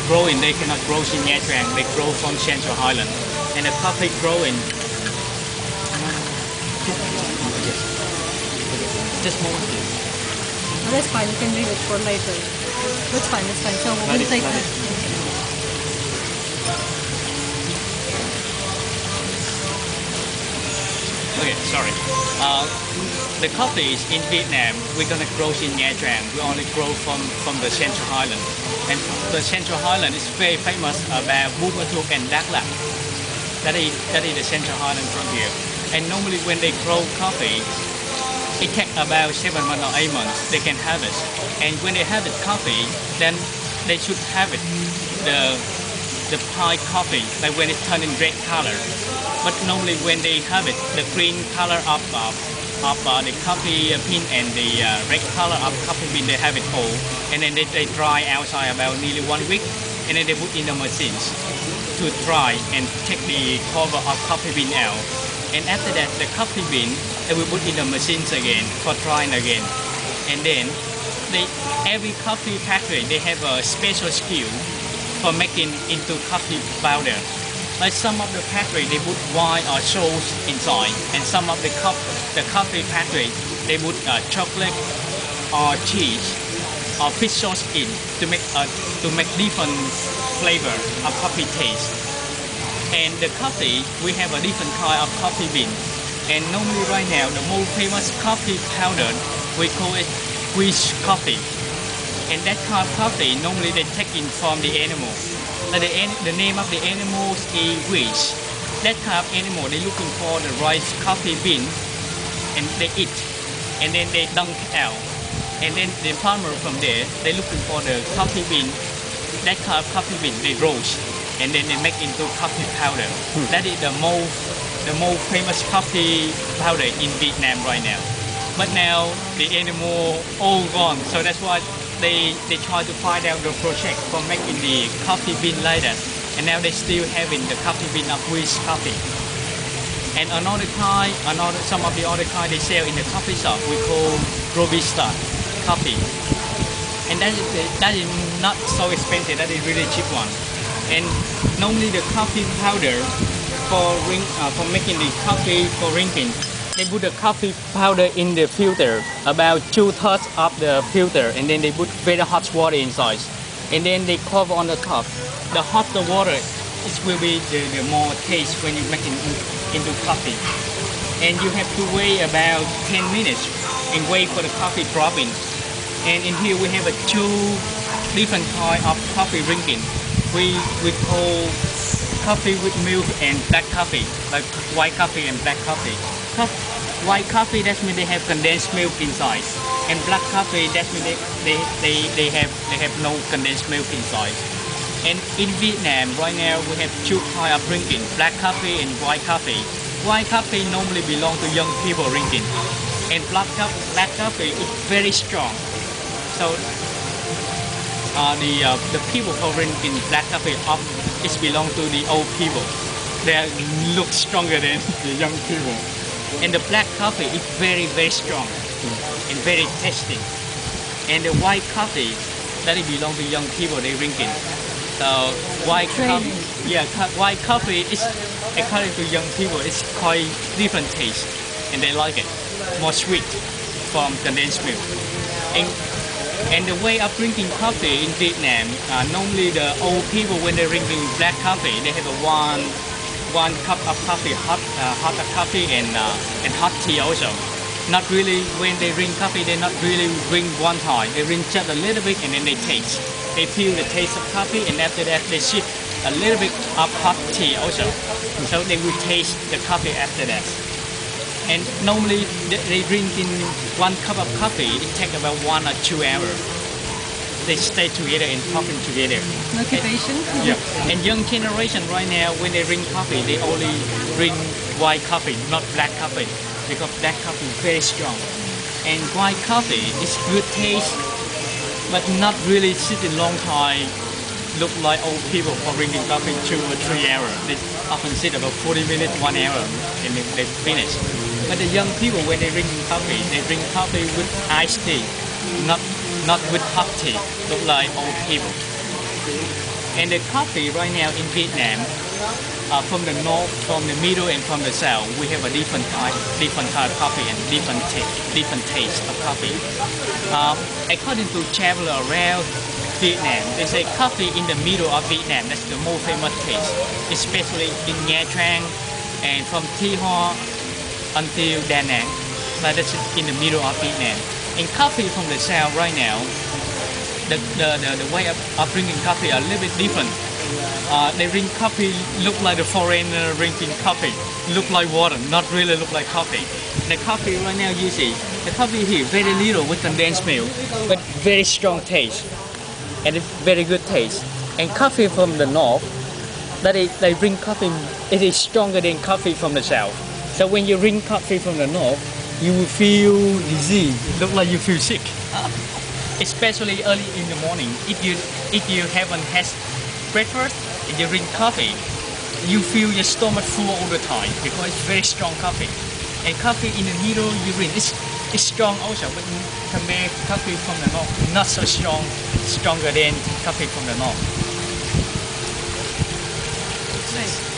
growing, they cannot grow in Nha Trang. They grow from Central Highland. And the coffee growing. Just more. Oh, that's fine. You can leave it for later. That's fine. That's fine. So we'll take it. Okay, sorry. The coffee is in Vietnam. We're gonna grow in Nha Trang. We only grow from the Central Highland, and the Central Highland is very famous about Buôn Ma Thuột and Đắk Lắk. That is the Central Highland from here. And normally when they grow coffee, it takes about 7 months or 8 months. They can harvest, and when they harvest coffee, then they should have it the pie coffee, like when it turns in red color. But normally when they have it, the green color of the coffee bean and the red color of coffee bean, they have it all. And then they dry outside about nearly 1 week. And then they put in the machines to dry and take the cover of coffee bean out. And after that, the coffee bean, they will put in the machines again for drying again. And then every coffee factory, they have a special skill for making into coffee powder. Like some of the factory, they put wine or sauce inside, and some of the coffee factory, they put chocolate or cheese or fish sauce in to make different flavor of coffee taste. And the coffee, we have a different kind of coffee bean. And normally right now, the most famous coffee powder, we call it wish coffee. And that kind of coffee, normally they take in from the animal. Like the name of the animal is wish. That kind of animal, they're looking for the rice coffee bean, and they eat. And then they dunk out. And then the farmer from there, they're looking for the coffee bean. That kind of coffee bean, they roast. And then they make into coffee powder. That is the most famous coffee powder in Vietnam right now. But now the animal all gone, so that's why they try to find out the project for making the coffee bean like that. And now they still having the coffee bean of wish coffee. And another kind, some of the other kind they sell in the coffee shop, we call Robusta coffee. And that is not so expensive. That is really cheap one. And normally the coffee powder for making the coffee for drinking, they put the coffee powder in the filter, about 2/3 of the filter, and then they put very hot water inside. And then they cover on the top. The hotter water, it will be the more taste when you make it into coffee. And you have to wait about 10 minutes and wait for the coffee dropping. And in here we have two different kind of coffee drinking. We call coffee with milk and black coffee, like white coffee and black coffee. White coffee, that means they have condensed milk inside, and black coffee, that means they have no condensed milk inside. And in Vietnam right now we have two kinds of drinking: black coffee and white coffee. White coffee normally belongs to young people drinking, and black coffee is very strong. So the people who drinking black coffee it belongs to the old people. They look stronger than the young people. And the black coffee is very, very strong and very tasty. And the white coffee, that it belongs to young people, they drinking. So white coffee is, according to young people, it's quite different taste, and they like it, more sweet from condensed milk. And the way of drinking coffee in Vietnam, normally the old people, when they're drinking black coffee, they have one cup of coffee, hot coffee and hot tea also. Not really, when they drink coffee, they not really drink one time. They drink just a little bit and then they taste. They feel the taste of coffee, and after that they sip a little bit of hot tea also. So they will taste the coffee after that. And normally they drink in one cup of coffee, it takes about 1 or 2 hours. They stay together and talking together. Motivation? Yeah. And young generation right now, when they drink coffee, they only drink white coffee, not black coffee, because black coffee is very strong. And white coffee is good taste, but not really sitting long time. Look like old people for drinking coffee 2 or 3 hours. They often sit about 40 minutes, 1 hour, and they finish. But the young people, when they drink coffee, they drink coffee with iced tea, not with hot tea. Look like old people. And the coffee right now in Vietnam, from the north, from the middle, and from the south, we have a different type of coffee and different taste of coffee. According to traveler around Vietnam, they say coffee in the middle of Vietnam, that's the most famous taste, especially in Nha Trang and from Thi Hoa until Da Nang. That's in the middle of Vietnam. And coffee from the south right now, the way of drinking coffee are a little bit different. They drink coffee look like the foreigner drinking coffee, look like water, not really look like coffee. The coffee right now you see, the coffee here very little with condensed milk, but very strong taste and very good taste. And coffee from the north, they drink coffee, it is stronger than coffee from the south. So when you drink coffee from the north, you will feel disease, look like you feel sick. Especially early in the morning, if you haven't had breakfast and you drink coffee, you feel your stomach full all the time because it's very strong coffee. And coffee in the middle you drink, it's strong also, but compare coffee from the north, not so strong, stronger than coffee from the north. Nice.